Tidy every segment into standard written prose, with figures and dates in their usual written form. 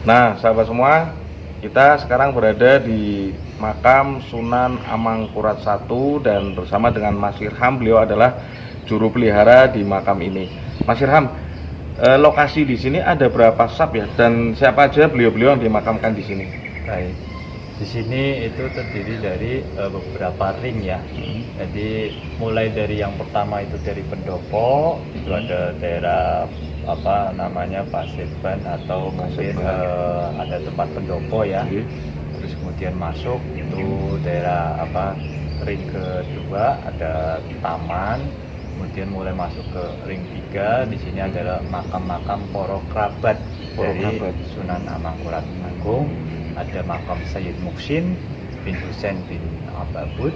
Nah, sahabat semua, kita sekarang berada di makam Sunan Amangkurat I dan bersama dengan Mas Irham. Beliau adalah juru pelihara di makam ini. Mas Irham, lokasi di sini ada berapa sab ya? Dan siapa aja beliau-beliau yang dimakamkan di sini? Baik, di sini itu terdiri dari beberapa ring ya. Jadi mulai dari yang pertama itu dari pendopo, itu ada daerah apa namanya Paseban atau mungkin ada tempat pendopo ya. Terus kemudian masuk itu daerah apa ring kedua ada taman. Kemudian mulai masuk ke ring 3, di sini adalah makam-makam poro kerabat dari Sunan Amangkurat Agung. Ada makam Sayyid Muksin bin Husain bin Ababud,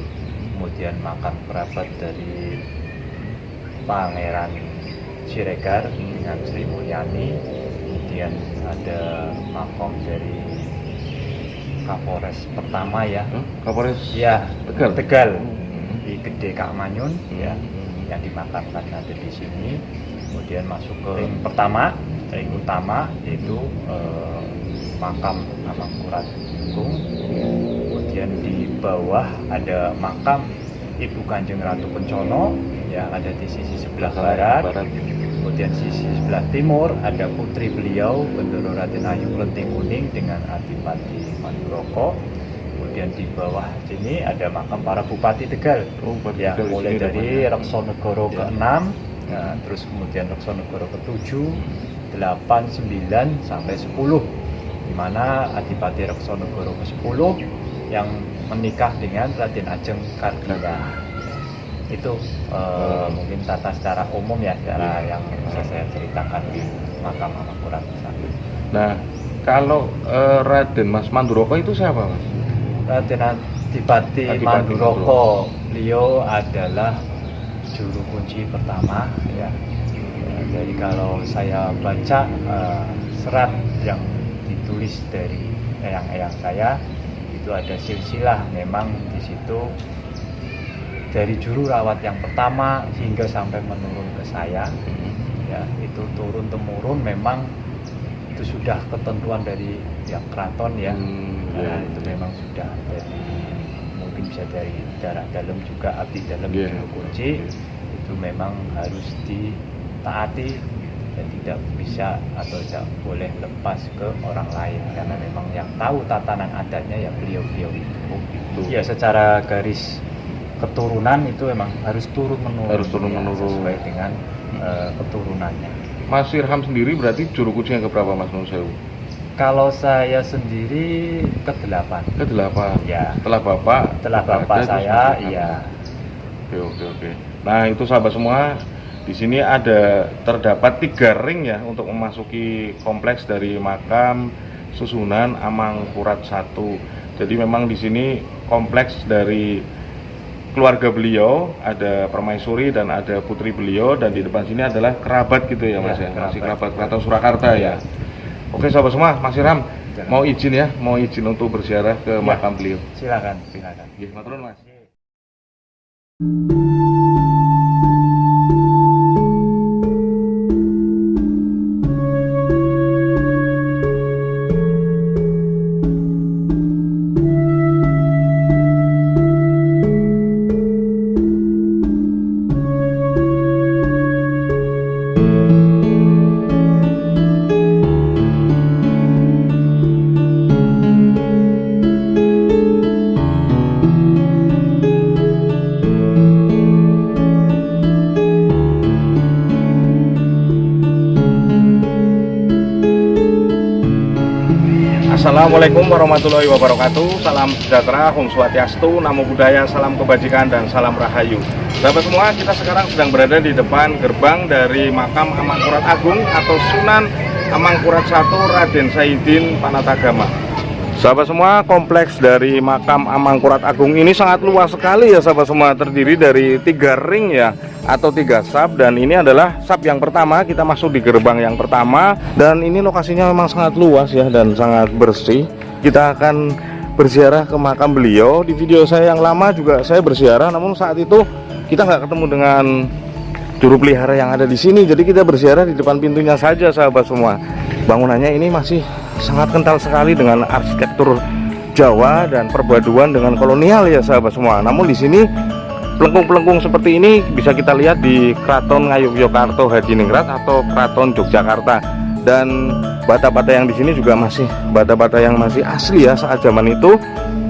kemudian makam kerabat dari Pangeran Siregar dengan Sri Mulyani, kemudian ada makam dari Kapolres pertama ya. Kapolres ya Tegal. Di Gede Kak Manyun ya, yang dimakamkan ada di sini. Kemudian masuk ke ring pertama, ring utama yaitu makam Amangkurat Agung. Kemudian di bawah ada makam Ibu Kanjeng Ratu Kencono yang ada di sisi sebelah barat. Kemudian sisi sebelah timur ada putri beliau Bendoro Raden Ayu Klenting Kuning dengan Adipati Manduroko. Kemudian di bawah sini ada makam para Bupati Tegal ya, mulai dari Reksonegoro ke-6 ya, terus kemudian Reksonegoro ke-7, 8, 9 sampai 10, di mana Adipati Reksonegoro ke-10 yang menikah dengan Raden Ajeng Kartika. Itu mungkin tata secara umum ya, secara yang bisa saya ceritakan di makam Amangkurat I. Nah, kalau Raden Mas Manduroko itu siapa, Mas? Raden Adipati Manduroko, beliau adalah juru kunci pertama ya. Jadi kalau saya baca serat yang ditulis dari eyang-eyang saya, itu ada silsilah memang di situ dari juru rawat yang pertama hingga sampai menurun ke saya ya, itu turun temurun memang itu sudah ketentuan dari yang keraton ya. Itu memang sudah dari mungkin bisa dari darah dalam juga abdi dalam juru kunci, itu memang harus ditaati dan tidak bisa atau tidak boleh lepas ke orang lain, karena memang yang tahu tatanan adatnya ya beliau-beliau itu. Ya secara garis keturunan itu memang harus turun menurun, sesuai dengan keturunannya. Mas Irham sendiri berarti juru kunci yang keberapa, Mas Nusewu? Kalau saya sendiri ke-8. Ke-8 ya. Setelah bapak saya iya. Oke. Nah, itu sahabat semua, di sini ada terdapat 3 ring ya untuk memasuki kompleks dari makam Sunan Amangkurat I. Jadi memang di sini kompleks dari keluarga beliau, ada permaisuri dan ada putri beliau, dan di depan sini adalah kerabat gitu ya, Mas ya. Masih kerabat Keraton Surakarta ya. Oke sahabat semua, Mas Irham mau izin untuk berziarah ke makam beliau. Silakan. Matur nuwun, Mas. Assalamualaikum warahmatullahi wabarakatuh. Salam sejahtera, Om Swastiastu, Namo Buddhaya, salam kebajikan dan salam rahayu. Sahabat semua, kita sekarang sedang berada di depan gerbang dari makam Amangkurat Agung atau Sunan Amangkurat I Raden Saidin Panatagama. Sahabat semua, kompleks dari makam Amangkurat Agung ini sangat luas sekali ya sahabat semua, terdiri dari 3 ring ya, atau 3 sab, dan ini adalah sab yang pertama. Kita masuk di gerbang yang pertama, dan ini lokasinya memang sangat luas ya dan sangat bersih. Kita akan berziarah ke makam beliau. Di video saya yang lama juga saya berziarah, namun saat itu kita nggak ketemu dengan juru pelihara yang ada di sini. Jadi kita berziarah di depan pintunya saja sahabat semua. Bangunannya ini masih sangat kental sekali dengan arsitektur Jawa dan perpaduan dengan kolonial ya sahabat semua. Namun di sini pelengkung-pelengkung seperti ini bisa kita lihat di Kraton Ngayogyakarta Hadiningrat atau Kraton Yogyakarta. Dan bata-bata yang di sini juga masih bata-bata yang masih asli ya saat zaman itu,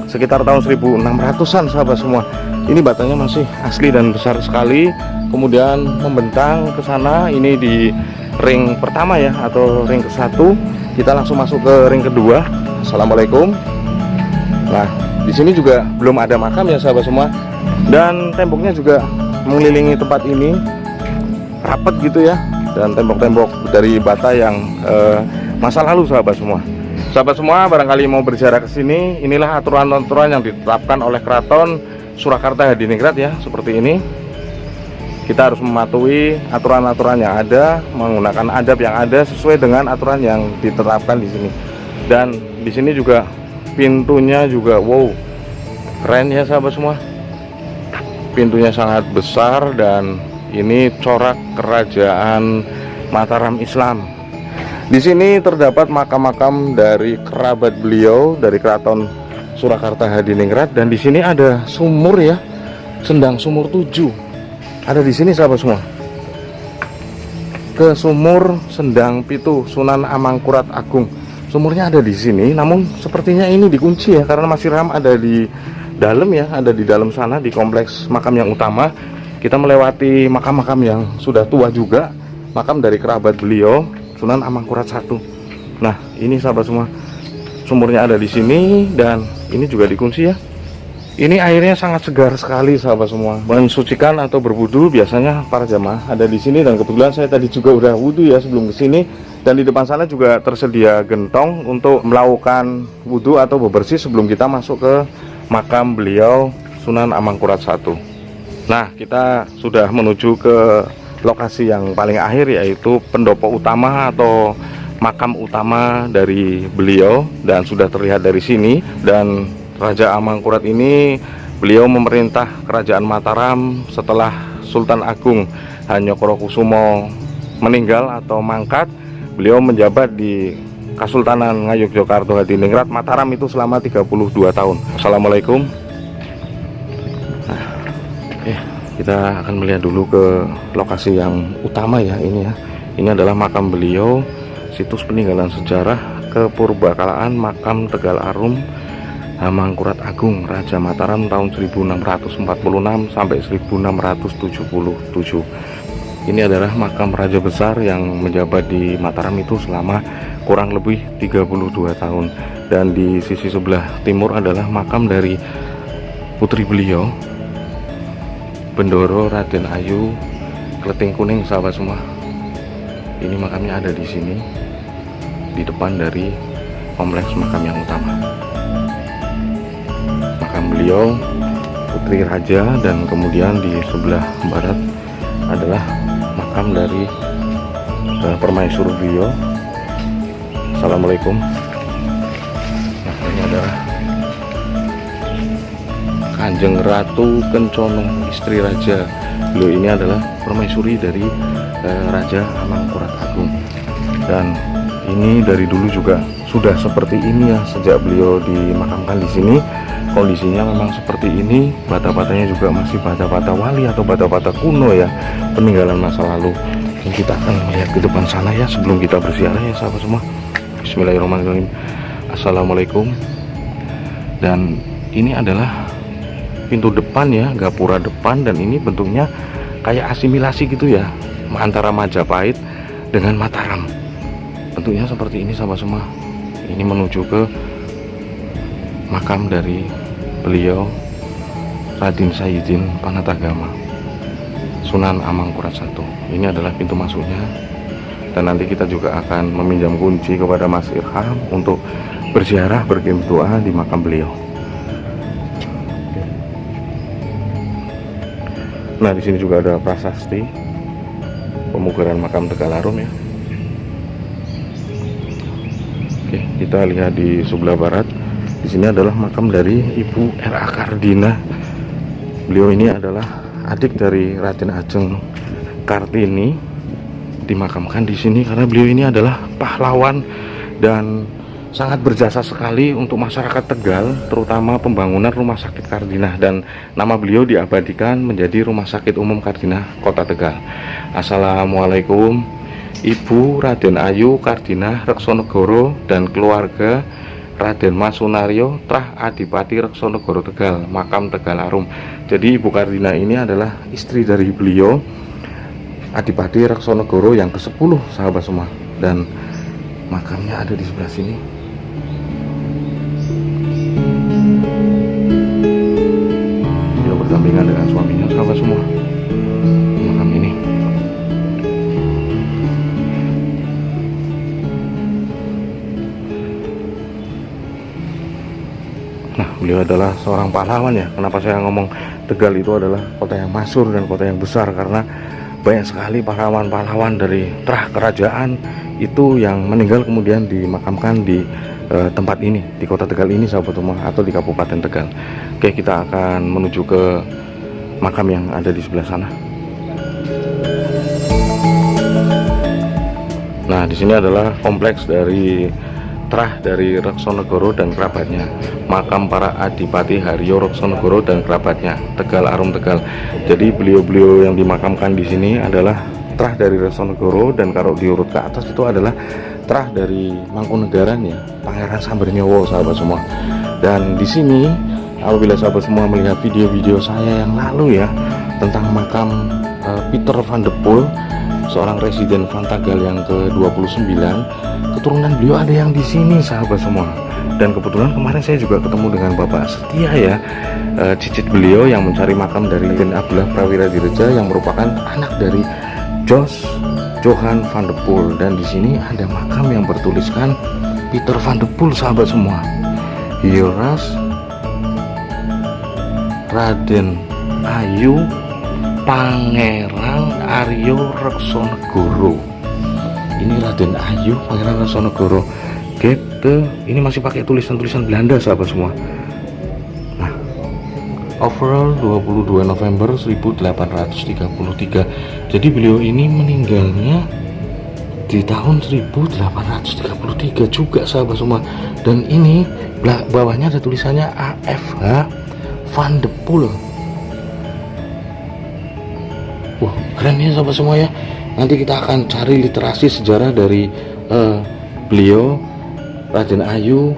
sekitar tahun 1600-an sahabat semua. Ini batanya masih asli dan besar sekali. Kemudian membentang ke sana, ini di ring pertama ya atau ring ke-1. Kita langsung masuk ke ring kedua. Assalamualaikum. Nah, di sini juga belum ada makam ya sahabat semua. Dan temboknya juga mengelilingi tempat ini rapat gitu ya. Dan tembok-tembok dari bata yang masa lalu sahabat semua. Sahabat semua, barangkali mau berziarah ke sini, inilah aturan-aturan yang ditetapkan oleh Kraton Surakarta Hadiningrat ya, seperti ini. Kita harus mematuhi aturan-aturan yang ada, menggunakan adab yang ada sesuai dengan aturan yang ditetapkan di sini. Dan di sini juga pintunya juga wow, keren ya sahabat semua. Pintunya sangat besar dan ini corak kerajaan Mataram Islam. Di sini terdapat makam-makam dari kerabat beliau dari Kraton Surakarta Hadiningrat, dan di sini ada sumur ya, Sendang Sumur 7. Ada di sini sahabat semua. Ke sumur Sendang Pitu Sunan Amangkurat Agung. Sumurnya ada di sini, namun sepertinya ini dikunci ya karena masih ram ada di dalam ya, ada di dalam sana di kompleks makam yang utama. Kita melewati makam-makam yang sudah tua juga, makam dari kerabat beliau Sunan Amangkurat I. Nah, ini sahabat semua, sumurnya ada di sini dan ini juga dikunci ya. Ini airnya sangat segar sekali sahabat semua. Mensucikan atau berwudu biasanya para jamaah ada di sini, dan kebetulan saya tadi juga udah wudu ya sebelum kesini. Dan di depan sana juga tersedia gentong untuk melakukan wudu atau bebersih sebelum kita masuk ke makam beliau Sunan Amangkurat I. Nah, kita sudah menuju ke lokasi yang paling akhir, yaitu pendopo utama atau makam utama dari beliau, dan sudah terlihat dari sini. Dan Raja Amangkurat ini beliau memerintah kerajaan Mataram setelah Sultan Agung Hanyokrokusumo meninggal atau mangkat. Beliau menjabat di Kasultanan Ngayogyakarta Hadiningrat Mataram itu selama 32 tahun. Assalamualaikum. Kita akan melihat dulu ke lokasi yang utama ya, ini ya. Ini adalah makam beliau, situs peninggalan sejarah kepurbakalaan makam Tegal Arum Amangkurat Agung Raja Mataram tahun 1646 sampai 1677. Ini adalah makam raja besar yang menjabat di Mataram itu selama kurang lebih 32 tahun. Dan di sisi sebelah timur adalah makam dari putri beliau, Bendoro Raden Ayu Kleting Kuning sahabat semua. Ini makamnya ada di sini, di depan dari kompleks makam yang utama. Makam beliau putri raja, dan kemudian di sebelah barat adalah makam dari permaisuri beliau. Assalamualaikum. Nah, ini adalah Kanjeng Ratu Kencono, istri raja. Beliau ini adalah permaisuri dari Raja Amangkurat Agung. Dan ini dari dulu juga sudah seperti ini ya, sejak beliau dimakamkan di sini. Kondisinya memang seperti ini. Bata-batanya juga masih bata-bata wali atau bata-bata kuno ya, peninggalan masa lalu. Dan kita akan melihat ke depan sana ya sebelum kita berziarah ya sahabat semua. Bismillahirrahmanirrahim. Assalamualaikum. Dan ini adalah pintu depan ya, gapura depan, dan ini bentuknya kayak asimilasi gitu ya antara Majapahit dengan Mataram. Bentuknya seperti ini sahabat semua. Ini menuju ke makam dari beliau Raden Sayyidin Panatagama Sunan Amangkurat I. Ini adalah pintu masuknya, dan nanti kita juga akan meminjam kunci kepada Mas Irham untuk berziarah, berkirim doa di makam beliau. Nah, di sini juga ada prasasti pemugaran makam Tegal Arum ya. Oke, kita lihat di sebelah barat. Di sini adalah makam dari Ibu R.A. Kardina. Beliau ini adalah adik dari Raden Ajeng Kartini dimakamkan di sini karena beliau ini adalah pahlawan dan sangat berjasa sekali untuk masyarakat Tegal, terutama pembangunan Rumah Sakit Kardinah, dan nama beliau diabadikan menjadi Rumah Sakit Umum Kardinah Kota Tegal. Assalamualaikum Ibu Raden Ayu Kardinah Reksonegoro dan keluarga Raden Mas Sunario Trah Adipati Reksonegoro Tegal, makam Tegal Arum. Jadi Ibu Kardinah ini adalah istri dari beliau Adipati Reksonegoro yang ke-10, sahabat semua, dan makamnya ada di sebelah sini. Dia berdampingan dengan suaminya, sahabat semua, makam ini. Nah, beliau adalah seorang pahlawan ya. Kenapa saya ngomong Tegal itu adalah kota yang masyhur dan kota yang besar, karena banyak sekali pahlawan-pahlawan dari terah kerajaan itu yang meninggal kemudian dimakamkan di tempat ini, di kota Tegal ini, sahabat semua, atau di Kabupaten Tegal. Oke, kita akan menuju ke makam yang ada di sebelah sana. Nah, di sini adalah kompleks dari terah dari Reksonegoro dan kerabatnya, makam para Adipati Haryo Reksonegoro dan kerabatnya, Tegal Arum Tegal. Jadi beliau-beliau yang dimakamkan di sini adalah terah dari Reksonegoro, dan kalau diurut ke atas itu adalah terah dari Mangkunegaran ya, Pangeran Sambernyowo, sahabat semua. Dan di sini apabila sahabat semua melihat video-video saya yang lalu ya tentang makam Pieter van de Poel, seorang residen Van Tagal yang ke-29, keturunan beliau ada yang di sini, sahabat semua. Dan kebetulan kemarin saya juga ketemu dengan Bapak Setia ya, cicit beliau yang mencari makam dari Den Abdullah Prawira Direja yang merupakan anak dari Jos Johan van de Poel. Dan di sini ada makam yang bertuliskan Pieter van de Poel, sahabat semua. Hieras Raden Ayu Pangeran Aryo Reksonegoro. Ini Raden Ayu Pangeran Reksonegoro. Gitu. Ini masih pakai tulisan-tulisan Belanda, sahabat semua. Nah, overall 22 November 1833. Jadi beliau ini meninggalnya di tahun 1833 juga, sahabat semua. Dan ini bawahnya ada tulisannya AFH van de Poel. Wah, keren ya, sahabat semua ya. Nanti kita akan cari literasi sejarah dari beliau Raden Ayu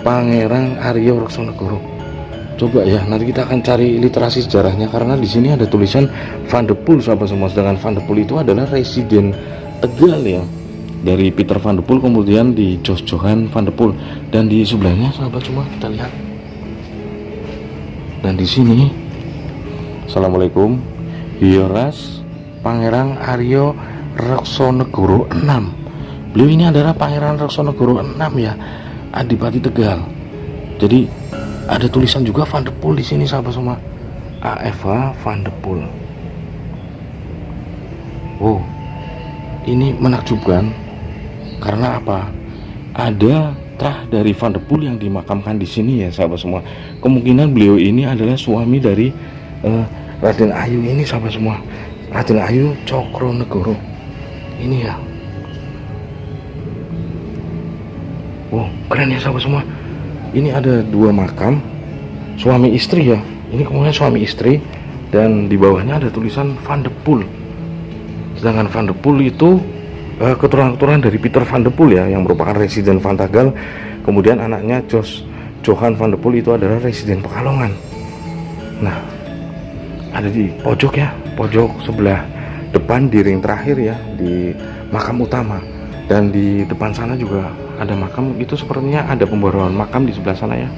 Pangeran Aryo Reksonegoro. Coba ya, nanti kita akan cari literasi sejarahnya, karena di sini ada tulisan Van de Poel, sahabat semua. Sedangkan Van de Poel itu adalah residen Tegal ya, dari Pieter van de Poel kemudian di Jos Johan van de Poel. Dan di sebelahnya, sahabat semua, kita lihat. Dan di sini, Assalamualaikum, Hieras Pangeran Aryo Reksonegoro 6. Beliau ini adalah Pangeran Reksonegoro 6 ya, Adipati Tegal. Jadi ada tulisan juga Van de Poel di sini, sahabat semua. AFH Van de Poel. Wow, ini menakjubkan karena apa? Ada terah dari Van de Poel yang dimakamkan di sini ya, sahabat semua. Kemungkinan beliau ini adalah suami dari Raden Ayu ini, sahabat semua. Raden Ayu Cokronegoro ini ya. Wow, keren ya, sahabat semua. Ini ada dua makam suami istri ya. Ini kemudian suami istri, dan di bawahnya ada tulisan Van de Poel. Sedangkan Van de Poel itu keturunan dari Pieter van de Poel ya, yang merupakan residen Van Tagal. Kemudian anaknya Jos Johan van de Poel itu adalah residen Pekalongan. Nah, ada di pojok ya, pojok sebelah depan di ring terakhir ya, di makam utama. Dan di depan sana juga ada makam, itu sepertinya ada pembaruan makam di sebelah sana ya.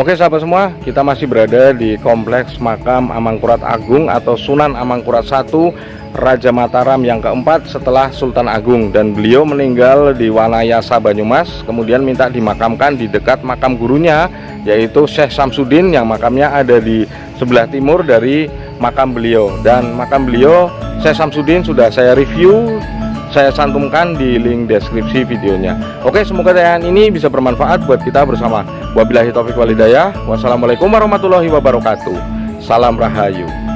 Oke sahabat semua, kita masih berada di Kompleks Makam Amangkurat Agung atau Sunan Amangkurat I, Raja Mataram yang keempat setelah Sultan Agung, dan beliau meninggal di Wanayasa Banyumas, kemudian minta dimakamkan di dekat makam gurunya yaitu Syekh Samsudin yang makamnya ada di sebelah timur dari makam beliau. Dan makam beliau Syekh Samsudin sudah saya review, saya cantumkan di link deskripsi videonya. Oke, semoga tayangan ini bisa bermanfaat buat kita bersama. Wabillahi taufiq walhidayah. Wassalamualaikum warahmatullahi wabarakatuh. Salam Rahayu.